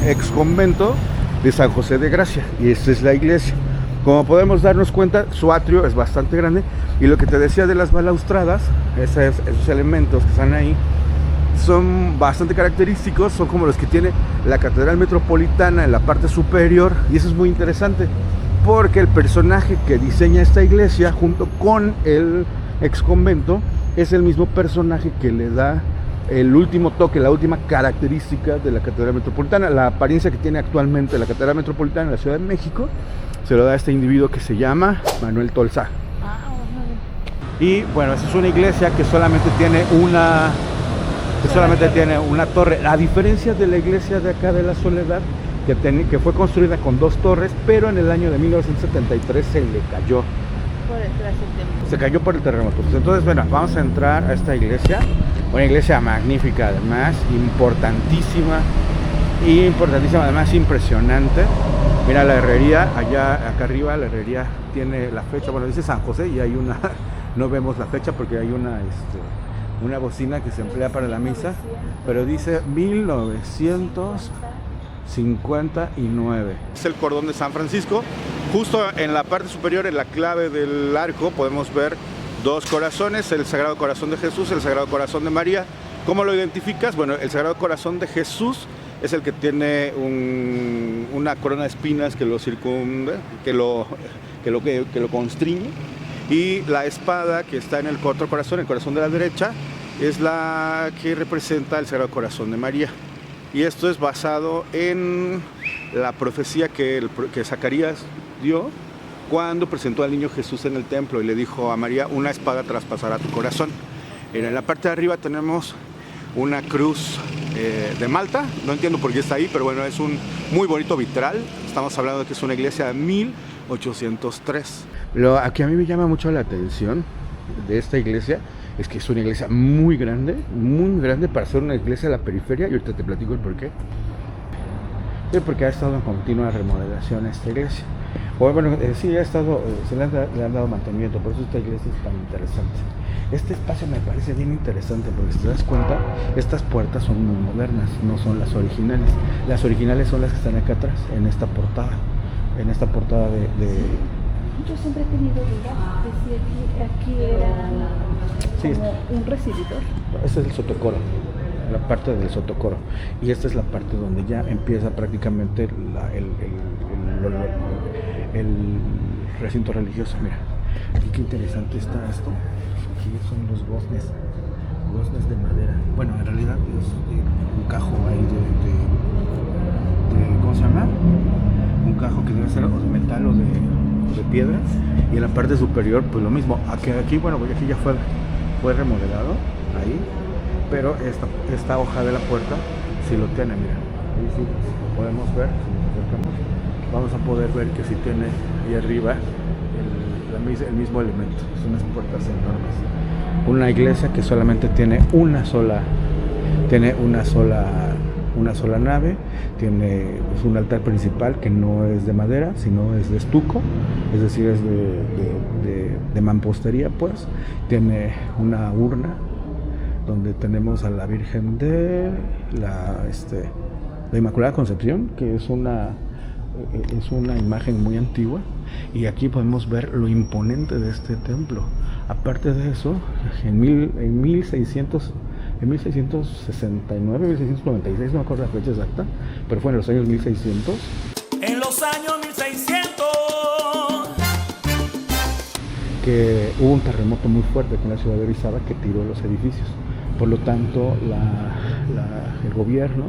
ex convento de San José de Gracia, y esta es la iglesia. Como podemos darnos cuenta, su atrio es bastante grande, y lo que te decía de las balaustradas, esos elementos que están ahí, son bastante característicos, son como los que tiene la Catedral Metropolitana en la parte superior, y eso es muy interesante, porque el personaje que diseña esta iglesia, junto con el ex convento, es el mismo personaje que le da el último toque, la última característica de la Catedral Metropolitana. La apariencia que tiene actualmente la Catedral Metropolitana en la Ciudad de México se lo da a este individuo que se llama Manuel Tolsá. Y bueno, esa es una iglesia que solamente tiene una torre, a diferencia de la iglesia de acá de la Soledad, que fue construida con 2 torres, pero en el año de 1973 se le cayó. Se cayó por el terremoto. Entonces, bueno, vamos a entrar a esta iglesia, una iglesia magnífica, además, importantísima, además impresionante. Mira la herrería, acá arriba la herrería tiene la fecha, bueno, dice San José, y hay una, no vemos la fecha porque hay una bocina que se emplea para la misa, pero dice 1959. Es el cordón de San Francisco. Justo en la parte superior, en la clave del arco, podemos ver 2 corazones, el Sagrado Corazón de Jesús, el Sagrado Corazón de María. ¿Cómo lo identificas? Bueno, el Sagrado Corazón de Jesús es el que tiene una corona de espinas que lo circunda, que lo constriñe, y la espada que está en el otro corazón, el corazón de la derecha, es la que representa el Sagrado Corazón de María. Y esto es basado en la profecía que Zacarías dio cuando presentó al niño Jesús en el templo y le dijo a María: una espada traspasará tu corazón. En la parte de arriba tenemos una cruz de Malta, no entiendo por qué está ahí, pero bueno, es un muy bonito vitral. Estamos hablando de que es una iglesia de 1803. Lo que a mí me llama mucho la atención de esta iglesia es que es una iglesia muy grande para ser una iglesia de la periferia, y ahorita te platico el porqué. Sí, porque ha estado en continua remodelación esta iglesia. Bueno, sí, se le han dado mantenimiento, por eso esta iglesia es tan interesante. Este espacio me parece bien interesante porque, si te das cuenta, estas puertas son muy modernas, no son las originales. Las originales son las que están acá atrás, en esta portada de... Yo siempre he tenido dudas de si aquí era como un recibidor. Este es el sotocoro, la parte del sotocoro, y esta es la parte donde ya empieza prácticamente el recinto religioso. Mira, aquí qué interesante está esto. Aquí son los goznes de madera. Bueno, en realidad es un cajo ahí de ¿cómo se llama? Un cajo que debe ser o de metal o de piedra, y en la parte superior pues lo mismo. Aquí bueno, aquí ya fue remodelado ahí, pero esta hoja de la puerta sí lo tiene. Mira, ahí sí lo podemos ver. Si nos acercamos, vamos a poder ver que sí tiene ahí arriba el mismo elemento. Son unas puertas enormes. Una iglesia que solamente tiene una sola nave, tiene un altar principal que no es de madera, sino es de estuco, es decir, es de mampostería, pues. Tiene una urna donde tenemos a la Virgen de la Inmaculada Concepción, que es una imagen muy antigua, y aquí podemos ver lo imponente de este templo. Aparte de eso, en 1669, 1696, no me acuerdo la fecha exacta, pero fue en los años 1600. En los años 1600. Que hubo un terremoto muy fuerte aquí en la ciudad de Orizaba que tiró los edificios. Por lo tanto, el gobierno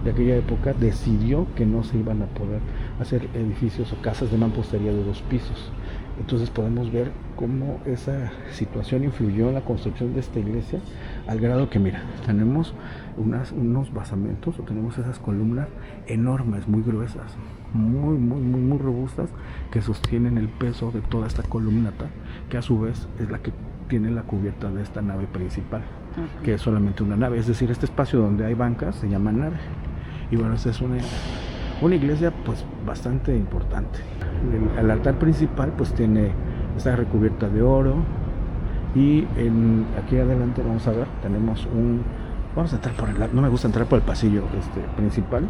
de aquella época decidió que no se iban a poder hacer edificios o casas de mampostería de 2 pisos. Entonces podemos ver cómo esa situación influyó en la construcción de esta iglesia, al grado que, mira, tenemos unos basamentos, o tenemos esas columnas enormes, muy gruesas, muy robustas, que sostienen el peso de toda esta columnata, que a su vez es la que tiene la cubierta de esta nave principal, que es solamente una nave. Es decir, este espacio donde hay bancas se llama nave. Y bueno, esta es una iglesia pues bastante importante. El altar principal pues está recubierta de oro, y aquí adelante vamos a ver, vamos a entrar no me gusta entrar por el pasillo principal.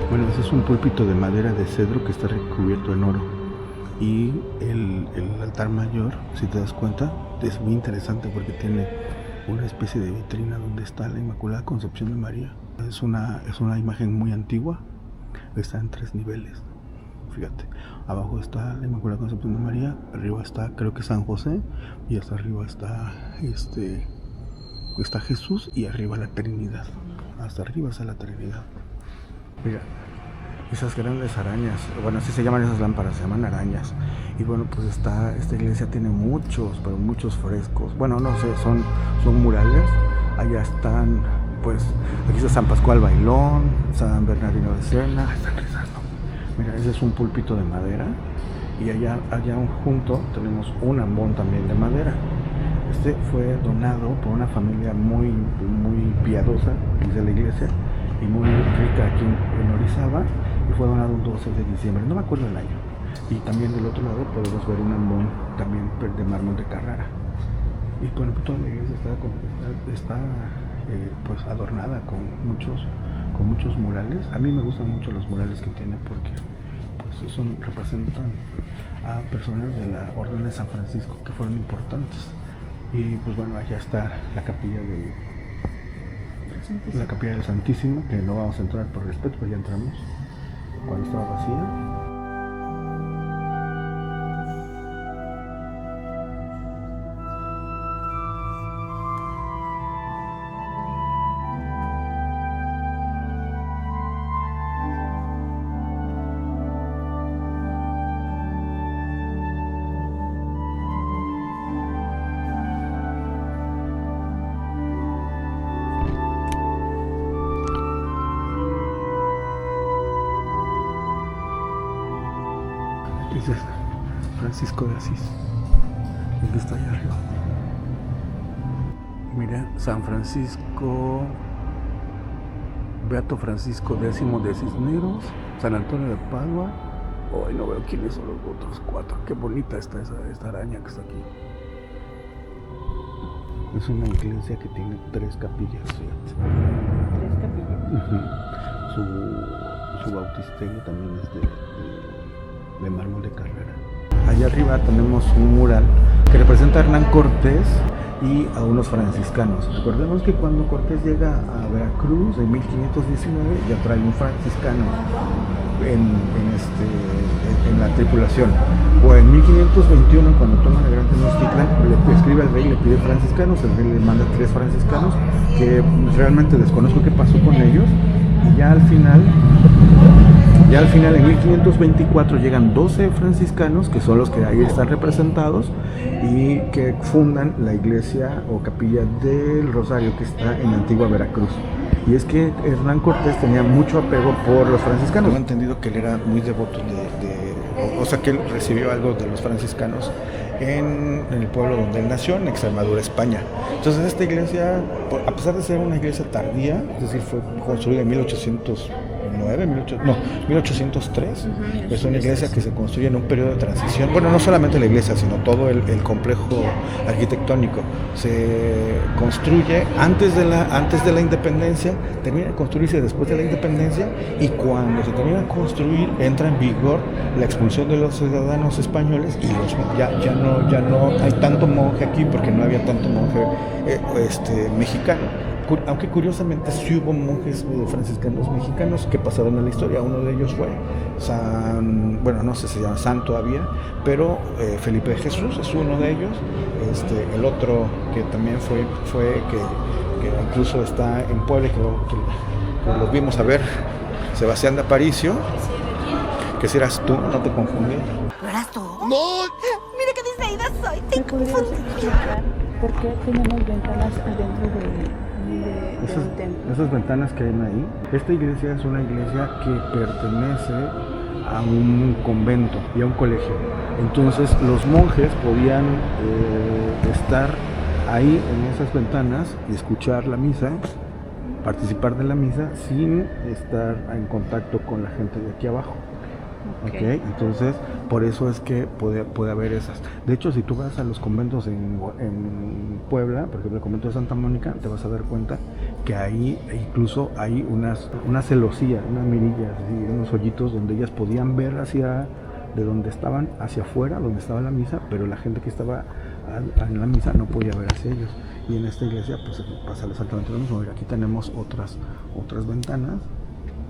Bueno, ese es un púlpito de madera de cedro que está recubierto en oro. Y el altar mayor, si te das cuenta, es muy interesante porque tiene una especie de vitrina donde está la Inmaculada Concepción de María. Es una imagen muy antigua, está en 3 niveles. Fíjate, abajo está la Inmaculada Concepción de María, arriba está creo que San José, y hasta arriba está Jesús, y arriba la Trinidad. Hasta arriba está la Trinidad. Mira, esas grandes arañas, bueno, así se llaman esas lámparas, se llaman arañas. Y bueno, pues esta iglesia tiene muchos, pero muchos frescos. Bueno, no sé, son murales. Allá están, pues, aquí está San Pascual Bailón, San Bernardino de Siena, están rezando. Mira, ese es un púlpito de madera. Y allá junto tenemos un ambón también de madera. Este fue donado por una familia muy piadosa de la iglesia y muy rica aquí en Orizaba, y fue donado un 12 de diciembre, no me acuerdo el año. Y también del otro lado podemos ver un ambón también de mármol de Carrara. Y bueno, pues toda la iglesia está pues adornada con muchos murales. A mí me gustan mucho los murales que tiene porque pues representan a personas de la Orden de San Francisco que fueron importantes. Y pues bueno, allá está la capilla del Santísimo, que no vamos a entrar por respeto, pero ya entramos cuando estaba vacía. Ese es Francisco de Asís, el que está allá arriba. Mira, San Francisco, Beato Francisco X de Cisneros, San Antonio de Padua. Hoy no veo quiénes son los otros 4. Qué bonita está esta araña que está aquí. Es una iglesia que tiene 3 capillas, fíjate. 3 capillas. Uh-huh. Su bautisterio también es de mármol de Carrara. Allá arriba tenemos un mural que representa a Hernán Cortés y a unos franciscanos. Recordemos que cuando Cortés llega a Veracruz en 1519 ya trae un franciscano en la tripulación. O en 1521, cuando toma la Gran Tenochtitlan, le escribe al rey y le pide franciscanos. El rey le manda 3 franciscanos que realmente desconozco qué pasó con ellos. Y ya al final en 1524 llegan 12 franciscanos, que son los que ahí están representados y que fundan la iglesia o capilla del Rosario que está en la antigua Veracruz. Y es que Hernán Cortés tenía mucho apego por los franciscanos. Tengo entendido que él era muy devoto o sea que él recibió algo de los franciscanos en el pueblo donde él nació, en Extremadura, España. Entonces esta iglesia, a pesar de ser una iglesia tardía, es decir, fue construida en 1803, es una iglesia que se construye en un periodo de transición. Bueno, no solamente la iglesia, sino todo el complejo arquitectónico se construye antes de la independencia, termina de construirse después de la independencia, y cuando se termina de construir entra en vigor la expulsión de los ciudadanos españoles y ya no hay tanto monje aquí porque no había tanto monje mexicano. Aunque curiosamente sí hubo monjes franciscanos mexicanos que pasaron a la historia. Uno de ellos fue no sé si se llama San todavía, pero Felipe de Jesús es uno de ellos. El otro que también fue que incluso está en Puebla, que lo vimos a ver, Sebastián de Aparicio, que si eras tú, no te confundí. ¿No eras tú? ¡No! Mira qué distraída soy. ¿Me podrías explicar por qué tenemos ventanas adentro del templo? Esas ventanas que hay ahí, esta iglesia es una iglesia que pertenece a un convento y a un colegio. Entonces los monjes podían estar ahí en esas ventanas y escuchar la misa, participar de la misa sin estar en contacto con la gente de aquí abajo. Okay. Entonces por eso es que puede haber esas. De hecho, si tú vas a los conventos en Puebla, por ejemplo el convento de Santa Mónica, te vas a dar cuenta que ahí incluso hay unas celosías, unas mirillas, unos hoyitos donde ellas podían ver de donde estaban hacia afuera, donde estaba la misa, pero la gente que estaba en la misa no podía ver hacia ellos. Y en esta iglesia pues pasa exactamente lo mismo. Aquí tenemos otras ventanas,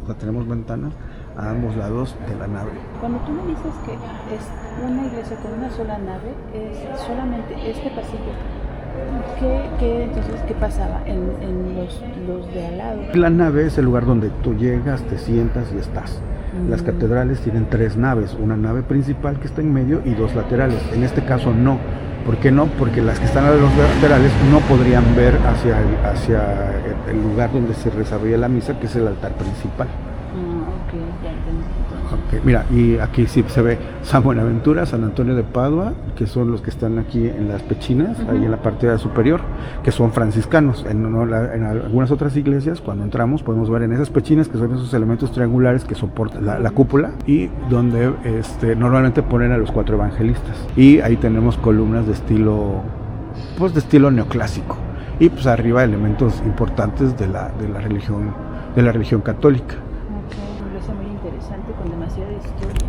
o sea, tenemos ventanas a ambos lados de la nave. Cuando tú me dices que es una iglesia con una sola nave, es solamente este pasillo. Entonces, ¿qué pasaba en los de al lado? La nave es el lugar donde tú llegas, te sientas y estás. Las catedrales tienen 3 naves, una nave principal que está en medio y 2 laterales. En este caso no. ¿Por qué no? Porque las que están a los laterales no podrían ver hacia el lugar donde se rezaría la misa, que es el altar principal. Ok, ya entendí. Okay, mira, y aquí sí se ve San Buenaventura, San Antonio de Padua, que son los que están aquí en las pechinas, ahí en la parte superior, que son franciscanos. En algunas otras iglesias, cuando entramos, podemos ver en esas pechinas, que son esos elementos triangulares que soportan la cúpula, y donde normalmente ponen a los 4 evangelistas. Y ahí tenemos columnas de estilo neoclásico. Y pues arriba elementos importantes de la religión católica. Muy interesante, con demasiada historia.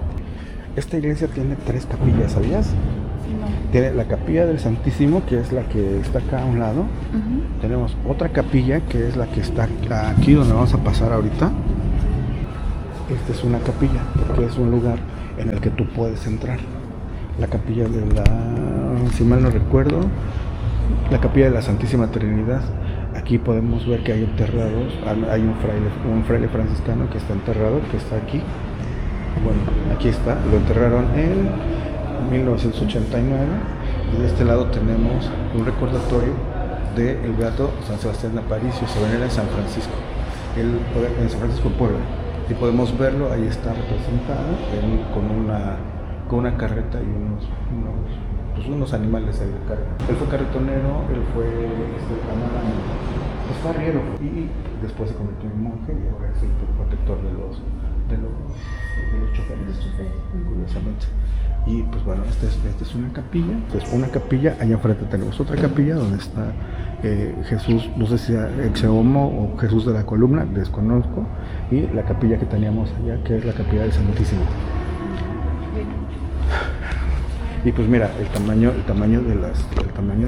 Esta iglesia tiene 3 capillas, ¿sabías? No. Tiene la capilla del Santísimo, que es la que está acá a un lado. Tenemos otra capilla, que es la que está aquí donde vamos a pasar ahorita. Esta es una capilla, porque es un lugar en el que tú puedes entrar. La capilla si mal no recuerdo, la capilla de la Santísima Trinidad. Aquí podemos ver que hay enterrados, hay un fraile franciscano que está enterrado, que está aquí. Bueno, aquí está, lo enterraron en 1989. Y de este lado tenemos un recordatorio del beato San Sebastián de Aparicio. Se venera en San Francisco, en San Francisco Puebla. Y podemos verlo, ahí está representado con una carreta y unos animales ahí de carga. Él fue carretonero, él fue arriero y después se convirtió en monje y ahora es el protector de los choferes, curiosamente. Y pues bueno, esta es una capilla. Entonces, una capilla, allá enfrente tenemos otra capilla donde está Jesús, no sé si Exeomo o Jesús de la Columna, desconozco, y la capilla que teníamos allá, que es la capilla del Santísimo. Y pues mira, el tamaño de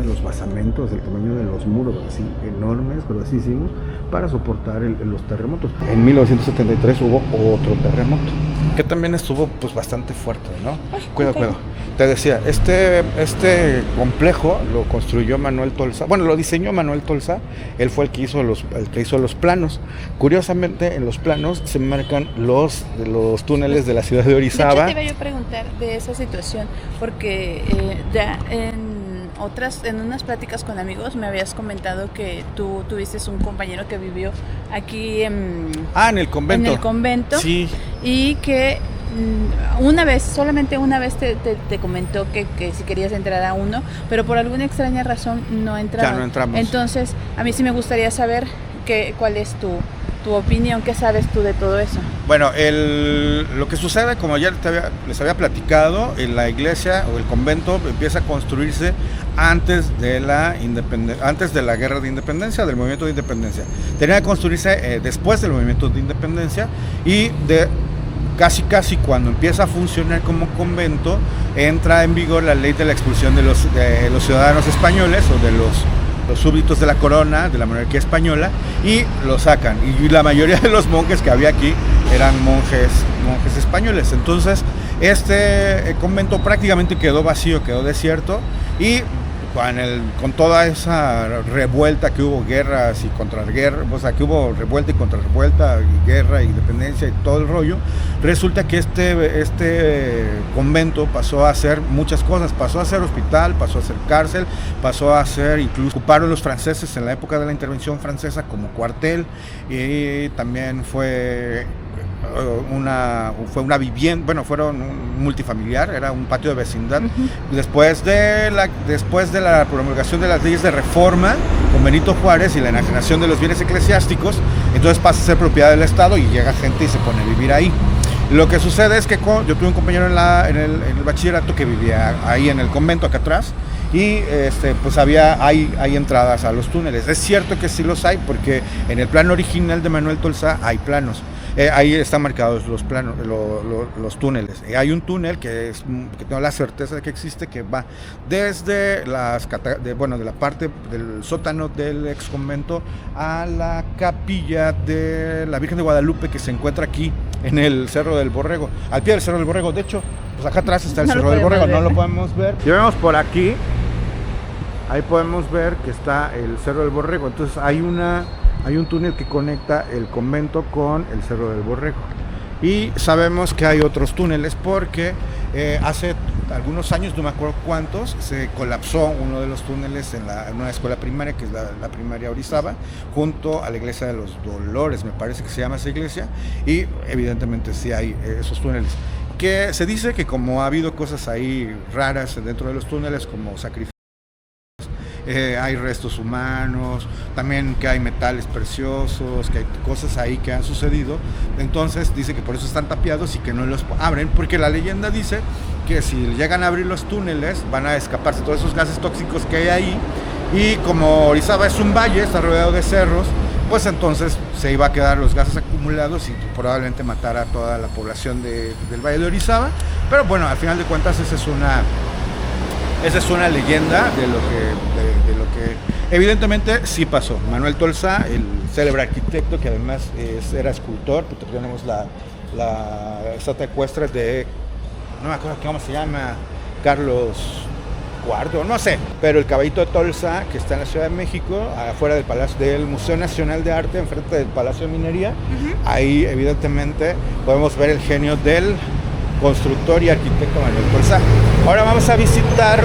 los basamentos, el tamaño de los muros, así enormes, gruesísimos, para soportar los terremotos. En 1973 hubo otro terremoto, que también estuvo pues bastante fuerte, ¿no? Cuidado. Te decía, este complejo lo construyó Manuel Tolsa, bueno, lo diseñó Manuel Tolsa, él fue el que hizo los planos. Curiosamente, en los planos se marcan los túneles de la ciudad de Orizaba. De hecho, te iba yo a preguntar de esa situación, porque ya en unas pláticas con amigos me habías comentado que tú tuviste un compañero que vivió aquí en el convento. En el convento. Sí. Y que solamente una vez te comentó que si querías entrar a uno, pero por alguna extraña razón no entraron. Ya no entramos. Entonces, a mí sí me gustaría saber cuál es tu opinión, ¿qué sabes tú de todo eso? Bueno, lo que sucede, como ya les había platicado, en la iglesia o el convento empieza a construirse antes de la guerra de independencia, del movimiento de independencia. Tenía que construirse después del movimiento de independencia y casi cuando empieza a funcionar como convento, entra en vigor la ley de la expulsión de los ciudadanos españoles o de los súbditos de la corona, de la monarquía española, y lo sacan. Y la mayoría de los monjes que había aquí eran monjes españoles. Entonces, este convento prácticamente quedó vacío, quedó desierto, y con toda esa revuelta que hubo, guerras y contraguerras, o sea, que hubo revuelta y contrarrevuelta, y guerra y independencia y todo el rollo, resulta que este convento pasó a hacer muchas cosas, pasó a ser hospital, pasó a ser cárcel, pasó a ser, incluso ocuparon los franceses en la época de la intervención francesa como cuartel, y también fue una vivienda, bueno, fueron un multifamiliar, era un patio de vecindad. Después de la promulgación de las leyes de reforma con Benito Juárez y la enajenación de los bienes eclesiásticos, entonces pasa a ser propiedad del Estado y llega gente y se pone a vivir ahí. Lo que sucede es que yo tuve un compañero en el bachillerato que vivía ahí en el convento, acá atrás, y pues hay entradas a los túneles. Es cierto que sí los hay, porque en el plan original de Manuel Tolsá hay planos. Ahí están marcados los planos, los túneles. Hay un túnel que tengo la certeza de que existe, que va desde de la parte del sótano del ex convento a la capilla de la Virgen de Guadalupe, que se encuentra aquí en el Cerro del Borrego, al pie del Cerro del Borrego. De hecho, pues acá atrás está el Cerro del Borrego, no lo podemos ver. Si vemos por aquí, ahí podemos ver que está el Cerro del Borrego. Entonces hay un túnel que conecta el convento con el Cerro del Borrego. Y sabemos que hay otros túneles porque hace algunos años, no me acuerdo cuántos, se colapsó uno de los túneles en una escuela primaria, que es la primaria Orizaba, junto a la iglesia de los Dolores, me parece que se llama esa iglesia, y evidentemente sí hay esos túneles. Que se dice que como ha habido cosas ahí raras dentro de los túneles, como sacrificios, hay restos humanos, también que hay metales preciosos, que hay cosas ahí que han sucedido. Entonces dice que por eso están tapiados y que no los abren, porque la leyenda dice que si llegan a abrir los túneles van a escaparse todos esos gases tóxicos que hay ahí, y como Orizaba es un valle, está rodeado de cerros, pues entonces se iba a quedar los gases acumulados y probablemente matar a toda la población del valle de Orizaba. Pero bueno, al final de cuentas esa es una leyenda de lo que evidentemente sí pasó. Manuel Tolsá, el célebre arquitecto, que además era escultor, porque tenemos la estatua ecuestre de, no me acuerdo cómo se llama, Carlos IV, no sé, pero el caballito de Tolsá, que está en la Ciudad de México, afuera del Palacio del Museo Nacional de Arte, enfrente del Palacio de Minería, ahí evidentemente podemos ver el genio del constructor y arquitecto Manuel Tolsá. Ahora vamos a visitar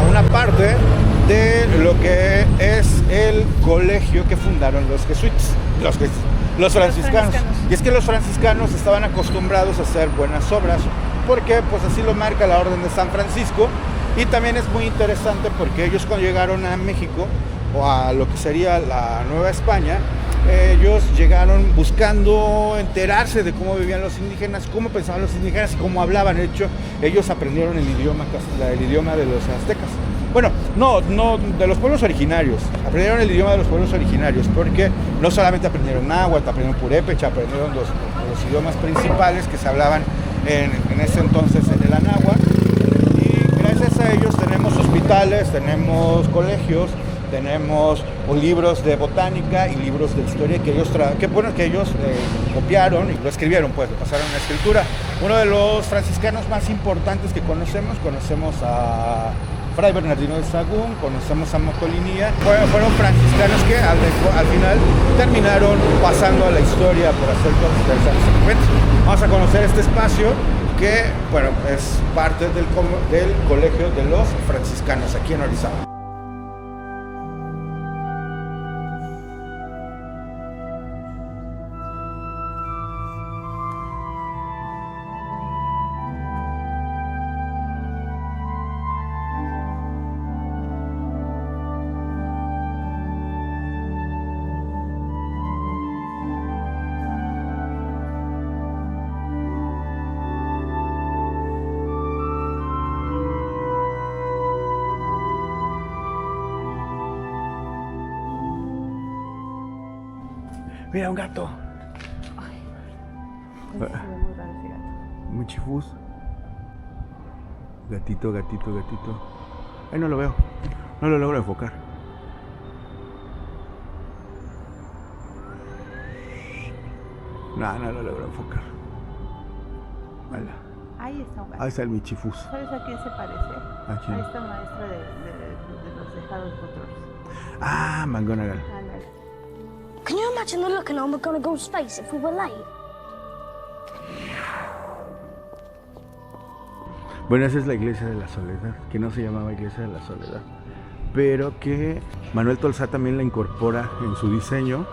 una parte de lo que es el colegio que fundaron los jesuitas, los franciscanos. Y es que los franciscanos estaban acostumbrados a hacer buenas obras, porque pues así lo marca la Orden de San Francisco. Y también es muy interesante porque ellos, cuando llegaron a México, o a lo que sería la Nueva España, ellos llegaron buscando enterarse de cómo vivían los indígenas, cómo pensaban los indígenas y cómo hablaban. De hecho, ellos aprendieron el idioma de los aztecas. Bueno, no de los pueblos originarios. Aprendieron el idioma de los pueblos originarios, porque no solamente aprendieron náhuatl, aprendieron purépecha, aprendieron los idiomas principales que se hablaban en ese entonces en el anáhuac. Y gracias a ellos tenemos hospitales, tenemos colegios, tenemos libros de botánica y libros de historia que ellos copiaron y lo escribieron, pues lo pasaron a la escritura. Uno de los franciscanos más importantes que conocemos a Fray Bernardino de Sahagún, conocemos a Motolinía. Fueron franciscanos que al final terminaron pasando a la historia por hacer cosas interesantes en Convento. Vamos a conocer este espacio que, bueno, es parte del colegio de los franciscanos aquí en Orizaba. Mira, un gato. Muy raro ese gato. Muy chifus. Gatito. Ahí no lo veo. No lo logro enfocar. No lo logro enfocar. Vale. Ahí está un gato. Ahí está el michifus. ¿Sabes a quién se parece? ¿A quién? A esta maestra de los de Harry Potter. Ah, McGonagall. Can you imagine the look and how we're gonna go to space if we were late? Bueno, esa es la Iglesia de la Soledad, que no se llamaba Iglesia de la Soledad, pero que Manuel Tolsá también la incorpora en su diseño.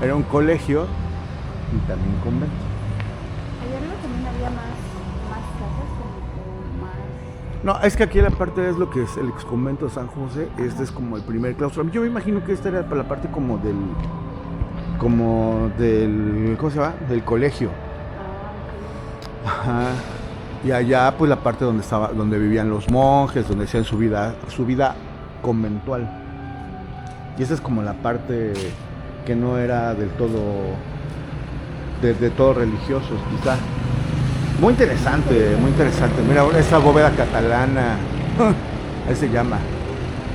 Era un colegio y también convento. Allá arriba también había más casas, como más No, es que aquí la parte es lo que es el ex convento de San José. Este es como el primer claustro. Yo me imagino que esta era para la parte como del, ¿cómo se llama? Del colegio. Ajá. Y allá pues la parte donde vivían los monjes, donde hacían su vida conventual. Y esa es como la parte que no era del todo de todo religiosos, quizá. Muy interesante, muy interesante. Mira, esa bóveda catalana, ahí se llama.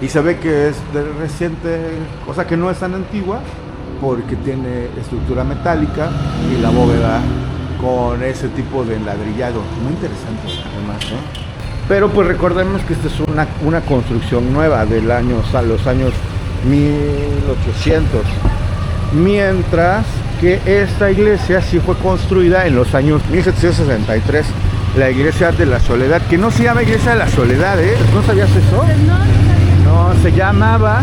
Y se ve que es de reciente, cosa que no es tan antigua, porque tiene estructura metálica y la bóveda con ese tipo de ladrillado. Muy interesante, además, ¿no? Pero pues recordemos que esta es una construcción nueva del año, o sea, los años 1800. Mientras que esta iglesia sí fue construida en los años 1763, la iglesia de la Soledad, que no se llama iglesia de la Soledad, ¿eh? ¿No sabías eso? Pues no sabía. No, se llamaba